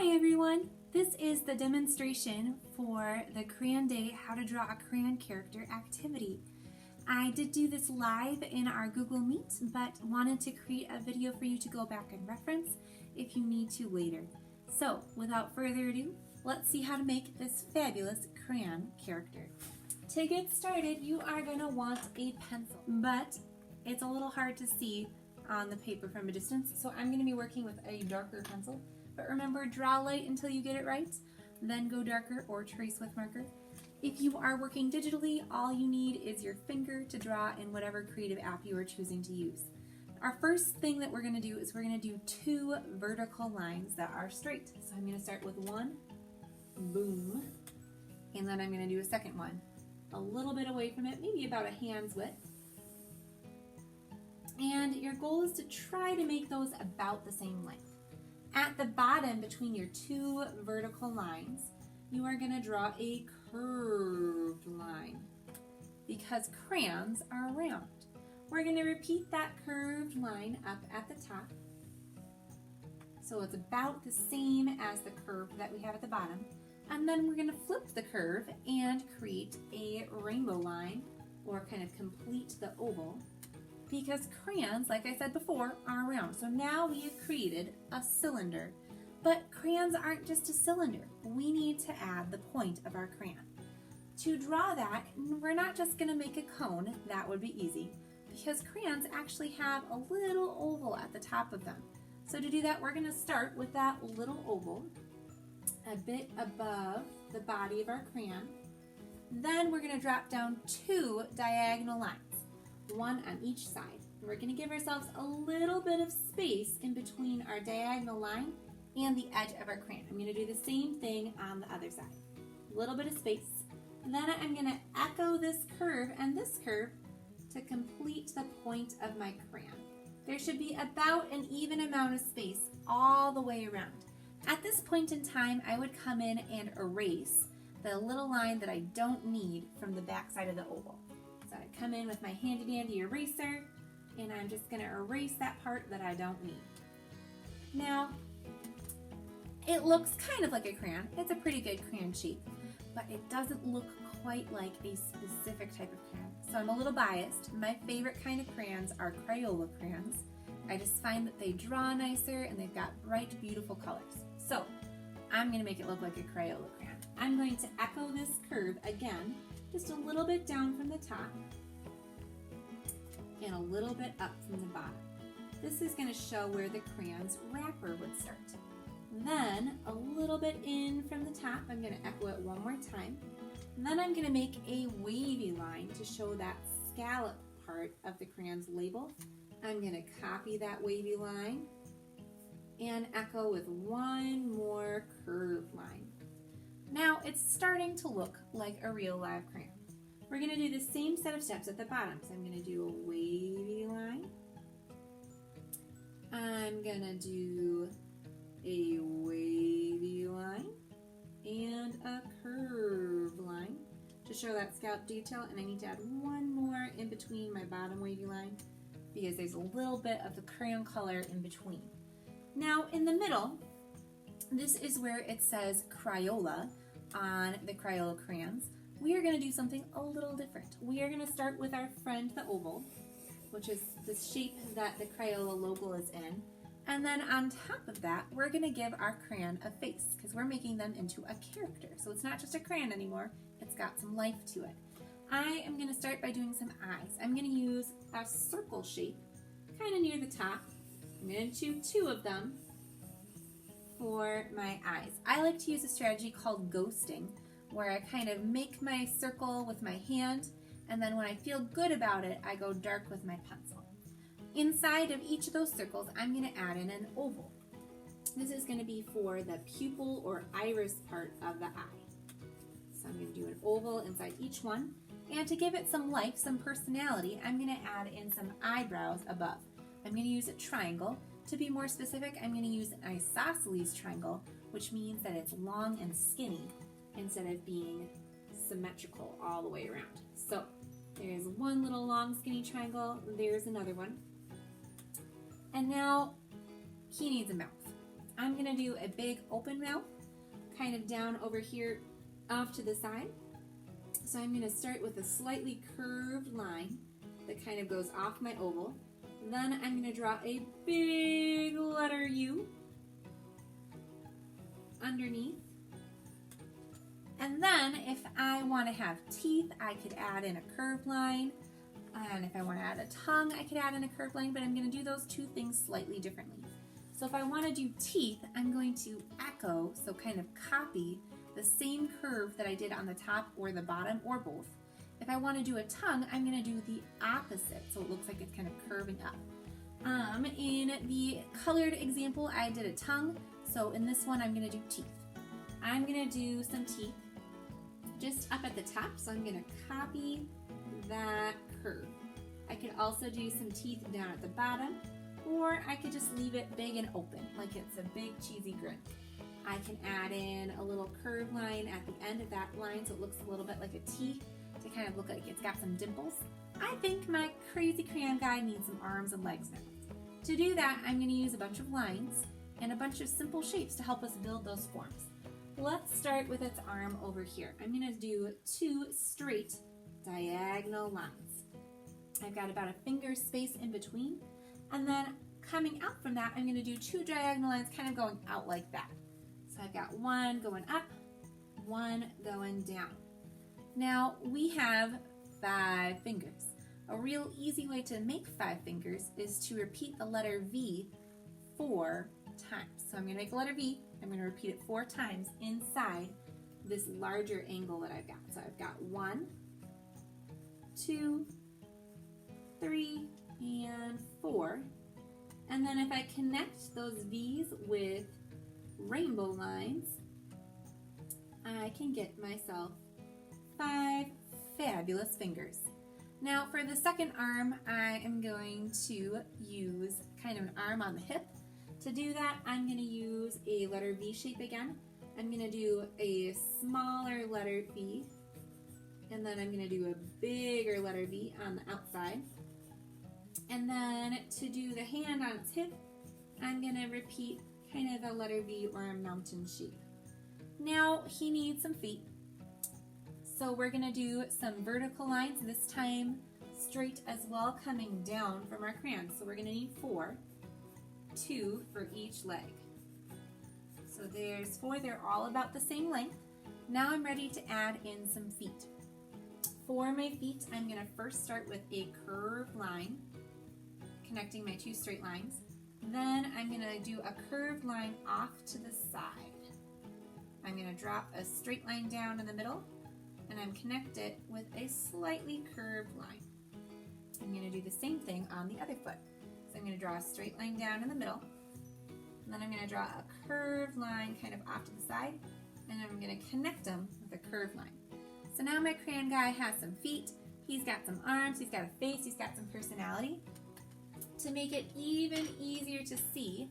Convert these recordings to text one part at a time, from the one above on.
Hi everyone! This is the demonstration for the Crayon Day How to Draw a Crayon Character activity. I did do this live in our Google Meet, but wanted to create a video for you to go back and reference if you need to later. So, without further ado, let's see how to make this fabulous crayon character. To get started, you are going to want a pencil, but it's a little hard to see on the paper from a distance, so I'm going to be working with a darker pencil. But remember, draw light until you get it right, then go darker or trace with marker. If you are working digitally, all you need is your finger to draw in whatever creative app you are choosing to use. Our first thing that we're going to do is we're going to do two vertical lines that are straight. So I'm going to start with one, boom, and then I'm going to do a second one, a little bit away from it, maybe about a hand's width. And your goal is to try to make those about the same length. At the bottom between your two vertical lines, you are going to draw a curved line because crayons are round. We're going to repeat that curved line up at the top, so it's about the same as the curve that we have at the bottom. And then we're going to flip the curve and create a rainbow line, or kind of complete the oval, because crayons, like I said before, are round. So now we have created a cylinder. But crayons aren't just a cylinder. We need to add the point of our crayon. To draw that, we're not just going to make a cone. That would be easy, because crayons actually have a little oval at the top of them. So to do that, we're going to start with that little oval a bit above the body of our crayon. Then we're going to drop down two diagonal lines, one on each side. And we're going to give ourselves a little bit of space in between our diagonal line and the edge of our crayon. I'm going to do the same thing on the other side. A little bit of space. And then I'm going to echo this curve and this curve to complete the point of my crayon. There should be about an even amount of space all the way around. At this point in time, I would come in and erase the little line that I don't need from the back side of the oval. So I come in with my handy dandy eraser, and I'm just going to erase that part that I don't need. Now, it looks kind of like a crayon. It's a pretty good crayon shape, but it doesn't look quite like a specific type of crayon. So I'm a little biased. My favorite kind of crayons are Crayola crayons. I just find that they draw nicer and they've got bright, beautiful colors. So I'm going to make it look like a Crayola crayon. I'm going to echo this curve again, just a little bit down from the top and a little bit up from the bottom. This is going to show where the crayon's wrapper would start. Then a little bit in from the top, I'm going to echo it one more time. And then I'm going to make a wavy line to show that scallop part of the crayon's label. I'm going to copy that wavy line and echo with one more curved line. Now it's starting to look like a real live crayon. We're going to do the same set of steps at the bottom. So I'm going to do a wavy line. I'm going to do a wavy line and a curved line to show that scallop detail. And I need to add one more in between my bottom wavy line because there's a little bit of the crayon color in between. Now in the middle, this is where it says Crayola on the Crayola crayons. We are going to do something a little different. We are going to start with our friend the oval, which is the shape that the Crayola logo is in. And then on top of that, we're going to give our crayon a face because we're making them into a character. So it's not just a crayon anymore, it's got some life to it. I am going to start by doing some eyes. I'm going to use a circle shape kind of near the top. I'm going to do two of them for my eyes. I like to use a strategy called ghosting, where I kind of make my circle with my hand, and then when I feel good about it, I go dark with my pencil. Inside of each of those circles, I'm going to add in an oval. This is going to be for the pupil or iris part of the eye. So I'm going to do an oval inside each one, and to give it some life, some personality, I'm going to add in some eyebrows above. I'm going to use a triangle. To be more specific, I'm going to use an isosceles triangle, which means that it's long and skinny instead of being symmetrical all the way around. So there's one little long skinny triangle, there's another one. And now he needs a mouth. I'm gonna do a big open mouth, kind of down over here off to the side. So I'm gonna start with a slightly curved line that kind of goes off my oval. Then I'm gonna draw a big letter U underneath. And then if I want to have teeth, I could add in a curved line. And if I want to add a tongue, I could add in a curved line, but I'm going to do those two things slightly differently. So if I want to do teeth, I'm going to echo, so kind of copy the same curve that I did on the top or the bottom or both. If I want to do a tongue, I'm going to do the opposite, so it looks like it's kind of curving up. In the colored example, I did a tongue, so in this one, I'm going to do teeth. I'm going to do some teeth just up at the top, so I'm going to copy that curve. I could also do some teeth down at the bottom, or I could just leave it big and open, like it's a big cheesy grin. I can add in a little curved line at the end of that line so it looks a little bit like a T to kind of look like it's got some dimples. I think my crazy crayon guy needs some arms and legs now. To do that, I'm going to use a bunch of lines and a bunch of simple shapes to help us build those forms. Let's start with its arm over here. I'm going to do 2 straight diagonal lines. I've got about a finger space in between, and then coming out from that, I'm going to do 2 diagonal lines kind of going out like that. So I've got one going up, one going down. Now we have 5 fingers. A real easy way to make 5 fingers is to repeat the letter V 4 times. So I'm going to make the letter V, I'm going to repeat it 4 times inside this larger angle that I've got. So I've got 1, 2, 3, and 4. And then if I connect those V's with rainbow lines, I can get myself 5 fabulous fingers. Now for the second arm, I am going to use kind of an arm on the hip. To do that, I'm going to use a letter V shape again. I'm going to do a smaller letter V, and then I'm going to do a bigger letter V on the outside. And then to do the hand on its hip, I'm going to repeat kind of a letter V or a mountain shape. Now he needs some feet. So we're going to do some vertical lines, this time straight as well, coming down from our crayon. So we're going to need 4, 2 for each leg. So there's 4, they're all about the same length. Now I'm ready to add in some feet. For my feet, I'm going to first start with a curved line, connecting my 2 straight lines. Then I'm going to do a curved line off to the side. I'm going to drop a straight line down in the middle, and I'm connect it with a slightly curved line. I'm going to do the same thing on the other foot. So I'm going to draw a straight line down in the middle, and then I'm going to draw a curved line kind of off to the side, and I'm going to connect them with a curved line. So now my crayon guy has some feet, he's got some arms, he's got a face, he's got some personality. To make it even easier to see,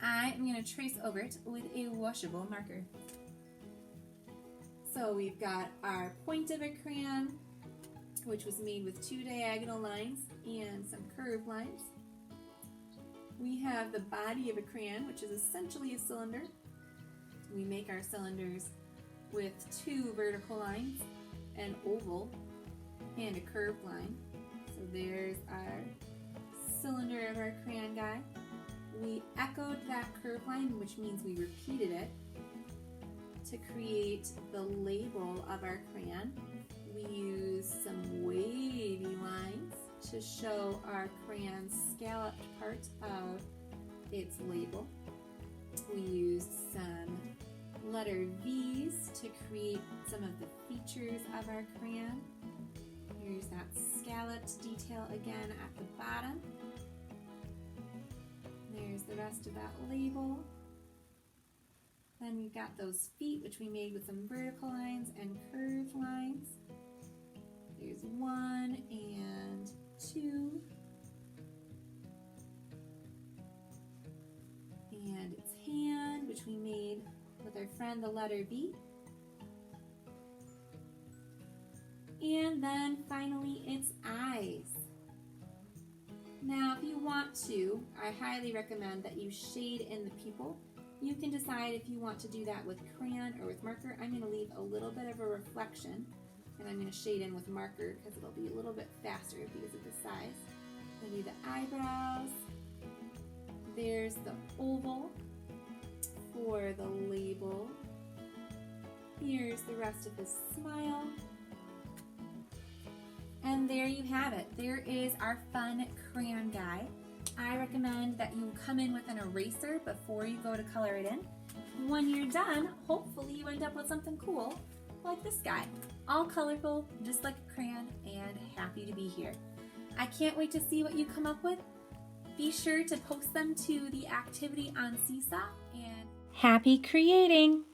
I am going to trace over it with a washable marker. So we've got our point of a crayon, which was made with 2 diagonal lines and some curved lines. We have the body of a crayon, which is essentially a cylinder. We make our cylinders with 2 vertical lines, an oval, and a curved line. So there's our cylinder of our crayon guy. We echoed that curved line, which means we repeated it to create the label of our crayon. We use some wavy lines to show our crayon's scalloped part of its label. We used some letter V's to create some of the features of our crayon. Here's that scalloped detail again at the bottom. There's the rest of that label. Then we've got those feet, which we made with some vertical lines and curved lines. There's 1 and 2. And its hand, which we made with our friend the letter V. And then finally its eyes. Now if you want to, I highly recommend that you shade in the pupil You can decide if you want to do that with crayon or with marker. I'm going to leave a little bit of a reflection, and I'm going to shade in with marker because it'll be a little bit faster because of the size. I'm going to do the eyebrows. There's the oval for the label. Here's the rest of his smile. And there you have it. There is our fun crayon guy. I recommend that you come in with an eraser before you go to color it in. When you're done, hopefully you end up with something cool like this guy. All colorful, just like a crayon, and happy to be here. I can't wait to see what you come up with. Be sure to post them to the activity on Seesaw, and happy creating!